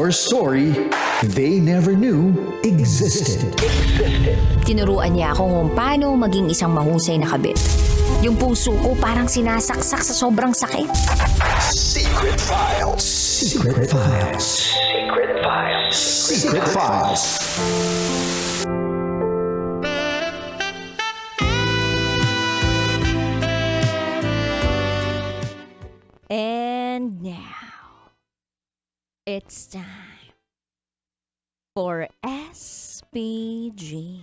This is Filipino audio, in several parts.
our story they never knew existed. Tinuruan niya ako kung paano maging isang mahusay na kabit. Yung puso ko parang sinasaksak sa sobrang sakit. Secret Files. Secret Files. Secret Files. Secret Files. And now, it's time for SPG.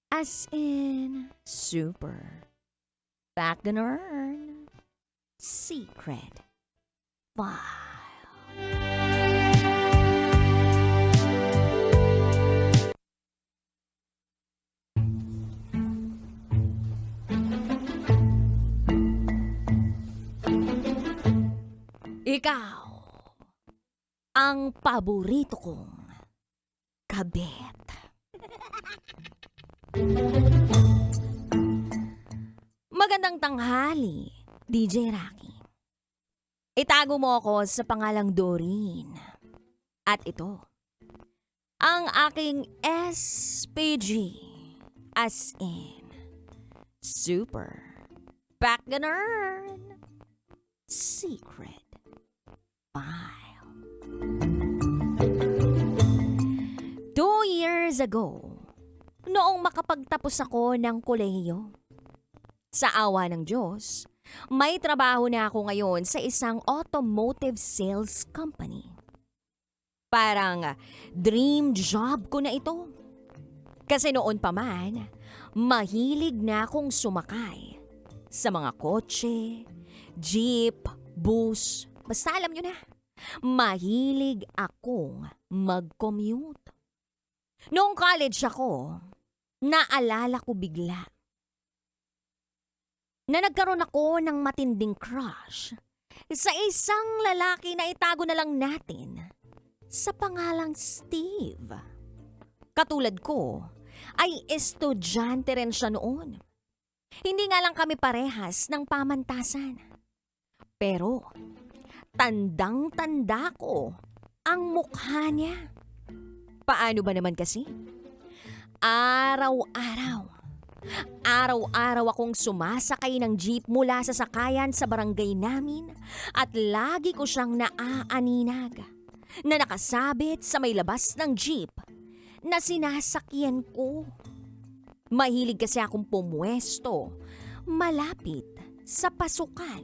As in Super Backgammon Secret File. Ikaw ang paborito kong kabit. Magandang tanghali, DJ Rocky. Itago mo ako sa pangalang Doreen. At ito, ang aking SPG, as in Super Backgammon Secret File. 2 years ago, noong makapagtapos ako ng kolehiyo, sa awa ng Diyos, may trabaho na ako ngayon sa isang automotive sales company. Parang dream job ko na ito. Kasi noon pa man, mahilig na akong sumakay sa mga kotse, jeep, bus, basta alam nyo na. Mahilig akong mag-commute. Noong college ako, naalala ko bigla na nagkaroon ako ng matinding crush sa isang lalaki na itago na lang natin sa pangalang Steve. Katulad ko, ay estudyante rin siya noon. Hindi nga lang kami parehas ng pamantasan. Pero, tandang-tanda ko ang mukha niya. Paano ba naman kasi? Araw-araw akong sumasakay ng jeep mula sa sakayan sa barangay namin at lagi ko siyang naaaninag na nakasabit sa may labas ng jeep na sinasakyan ko. Mahilig kasi akong pumwesto malapit sa pasukan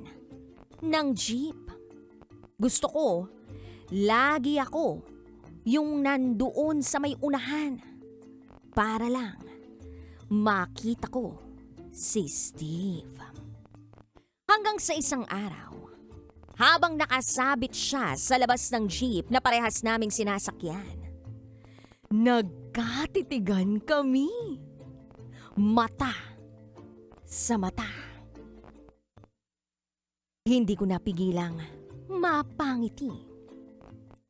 ng jeep. Gusto ko, lagi ako yung nandoon sa may unahan para lang makita ko si Steve. Hanggang sa isang araw, habang nakasabit siya sa labas ng jeep na parehas naming sinasakyan, nagkatitigan kami. Mata sa mata. Hindi ko napigilang mapangiti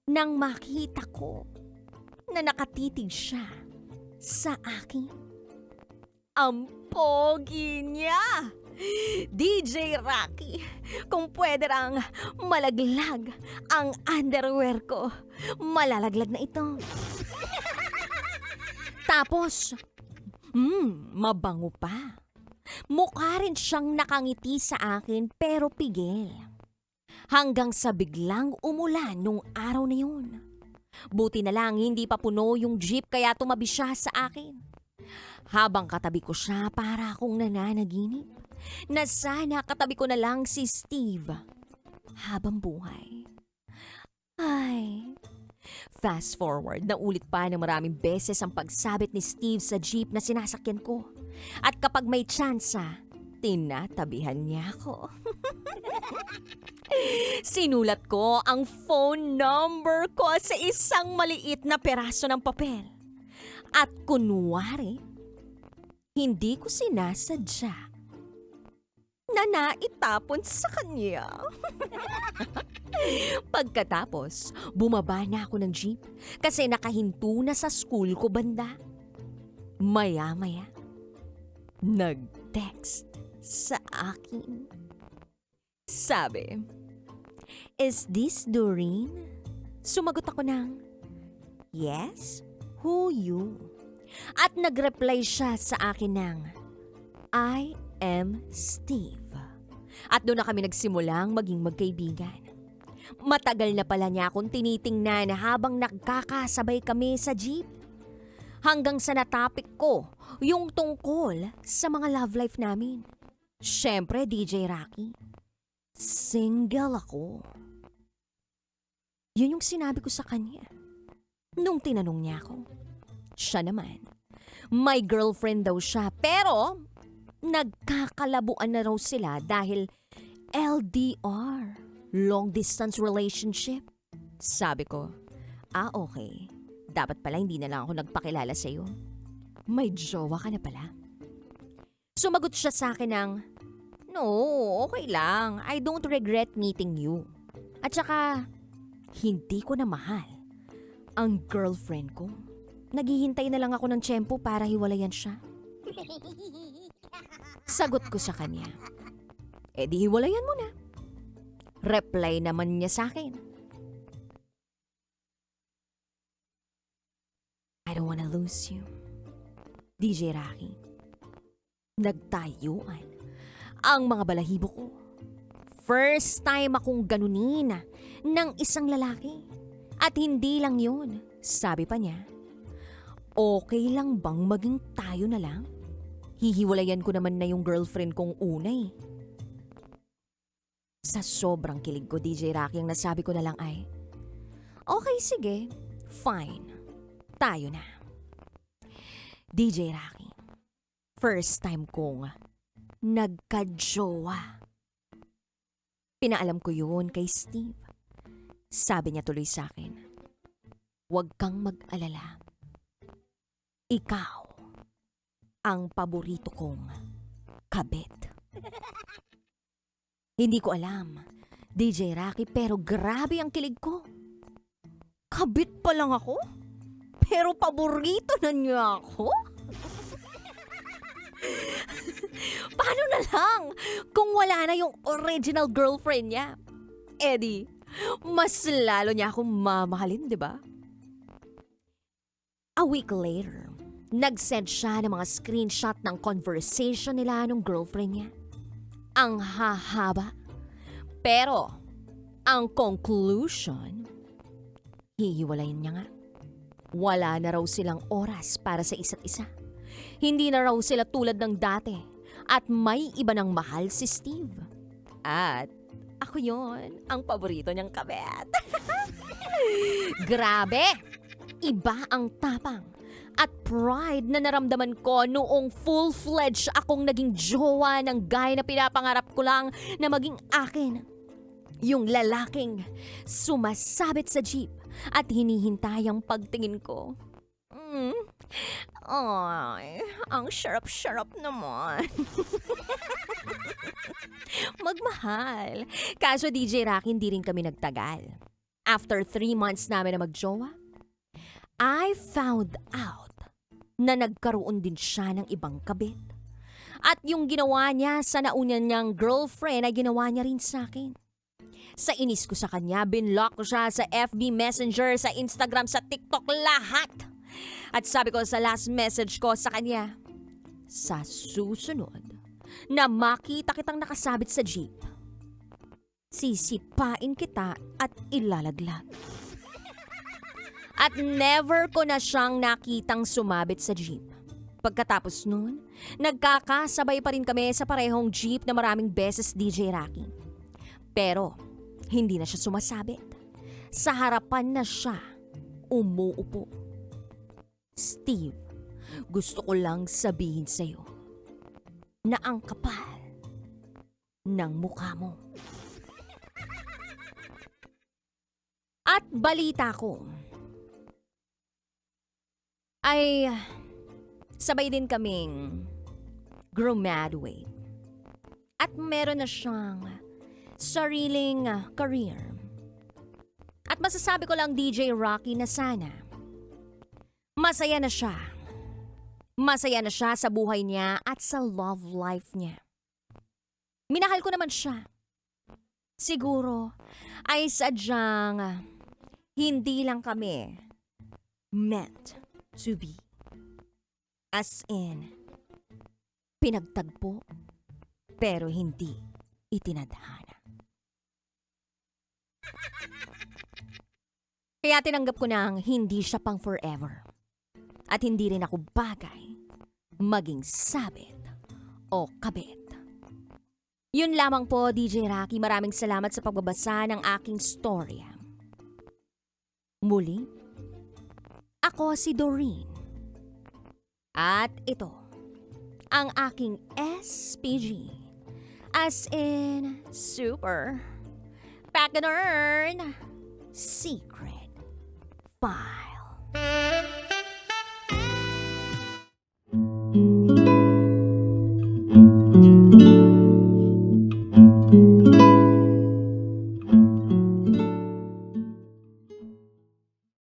nang makita ko na nakatitig siya sa akin. Ang pogi niya! DJ Rocky, kung pwede rang malaglag ang underwear ko, malalaglag na ito. Tapos, mabango pa. Mukha rin siyang nakangiti sa akin pero pigil. Hanggang sa biglang umulan nung araw na yun. Buti na lang hindi pa puno yung jeep kaya tumabi siya sa akin. Habang katabi ko siya para akong nananaginip na sana katabi ko na lang si Steve habang buhay. Ay, fast forward, naulit pa ng maraming beses ang pagsabit ni Steve sa jeep na sinasakyan ko. At kapag may tsansa, tinatabihan niya ako. Sinulat ko ang phone number ko sa isang maliit na peraso ng papel. At kunwari, hindi ko sinasadya na naitapon sa kanya. Pagkatapos, bumaba na ako ng jeep kasi nakahinto na sa school ko banda. Maya-maya, nag-text sa akin. Sabi, "Is this Doreen? Sumagot ako ng, "Yes? Who you?" At nag-reply siya sa akin ng, "I am Steve." At doon na kami nagsimulang maging magkaibigan. Matagal na pala niya akong tinitingnan habang nagkakasabay kami sa jeep. Hanggang sa natapik ko yung tungkol sa mga love life namin. Siyempre, DJ Rocky, single ako. Yun yung sinabi ko sa kanya. Nung tinanong niya ako, siya naman, may girlfriend daw siya pero nagkakalabuan na raw sila dahil LDR, long distance relationship. Sabi ko, okay. Dapat pala hindi na lang ako nagpakilala sa'yo. May jowa ka na pala. Sumagot siya sa akin ng, "No, okay lang. I don't regret meeting you. At saka, hindi ko na mahal ang girlfriend ko. Naghihintay na lang ako ng tiyempo para hiwalayan siya." Sagot ko sa kanya, di hiwalayan mo na. Reply naman niya sa akin, "I don't wanna lose you." DJ Rocky, nagtayuan ang mga balahibo ko. First time akong ganunin ng isang lalaki. At hindi lang yun, sabi pa niya, "Okay lang bang maging tayo na lang? Hihiwalayan ko naman na yung girlfriend kong una eh." Sa sobrang kilig ko, DJ Rocky, ang nasabi ko na lang ay, "Okay, sige, fine. Tayo na." DJ Rocky, first time kong nagka-jowa. Pinaalam ko yun kay Steve. Sabi niya tuloy sa akin, "Huwag kang mag-alala. Ikaw ang paborito kong kabit." Hindi ko alam, DJ Rocky, pero grabe ang kilig ko. Kabit pa lang ako? Pero paborito na niya ako? Paano na lang kung wala na yung original girlfriend niya? Eddie, mas lalo niya akong mamahalin, di ba? A week later, nag-send siya ng mga screenshot ng conversation nila nung girlfriend niya. Ang hahaba. Pero, ang conclusion, hihiwalayin niya nga. Wala na raw silang oras para sa isa't isa. Hindi na raw sila tulad ng dati. At may iba ng mahal si Steve. At ako yon, ang paborito niyang kabet. Grabe! Iba ang tapang at pride na naramdaman ko noong full-fledged akong naging jowa ng guy na pinapangarap ko lang na maging akin. Yung lalaking sumasabit sa jeep at hinihintay ang pagtingin ko. Ay, ang syarap-syarap naman. Magmahal. Kaso DJ Rocky, hindi rin kami nagtagal. After 3 months namin na magjowa, I found out na nagkaroon din siya ng ibang kabit. At yung ginawa niya sa nauna niyang girlfriend ay ginawa niya rin sa akin. Sa inis ko sa kanya, binlock ko siya sa FB Messenger, sa Instagram, sa TikTok, lahat. At sabi ko sa last message ko sa kanya, "Sa susunod na makita kitang nakasabit sa jeep, sisipain kita at ilalaglag." At never ko na siyang nakitang sumabit sa jeep. Pagkatapos nun, nagkakasabay pa rin kami sa parehong jeep na maraming beses, DJ Rocky. Pero, hindi na siya sumasabit. Sa harapan na siya umuupo. Steve, gusto ko lang sabihin sa'yo na ang kapal ng mukha mo. At balita ko, ay sabay din kaming graduate. At meron na siyang sariling career. At masasabi ko lang, DJ Rocky, na sana masaya na siya. Masaya na siya sa buhay niya at sa love life niya. Minahal ko naman siya. Siguro ay sadyang Hindi lang kami meant to be. As in, pinagtagpo pero hindi itinadhana. Kaya tinanggap ko nang hindi siya pang forever. At hindi rin ako bagay maging sabit o kabit. Yun lamang po, DJ Rocky. Maraming salamat sa pagbabasa ng aking storya. Muli, ako si Doreen. At ito, ang aking SPG. As in, super, pack-a-nerd, secret, 5.